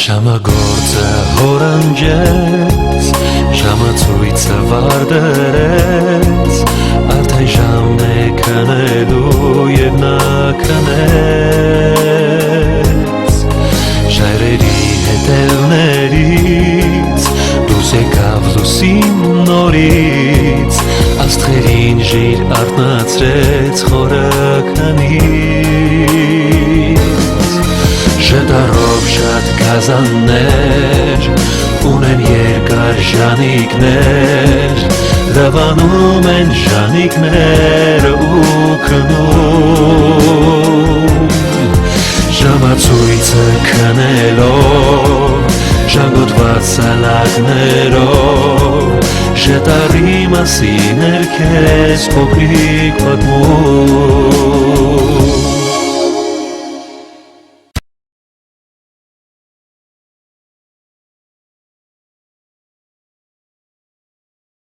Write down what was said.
Շամագործը հորանջեց, շամացույցը վարդրեց, արդեն ժամն է քնելու և նա քնեց, շայրերի հետևներից, դուրս եկավ լուսին նորից, աստղերին ժիր արթնացրեց խորը քնից, շտարով շատ գազաններ, ունեն երկար ժանիկներ, լվանում են ժանիկները ու քնում, ժամացույցը քնելով, ժանգոտված սալակներով, շտարի մասին էր քեզ փոքրիկ պատմում,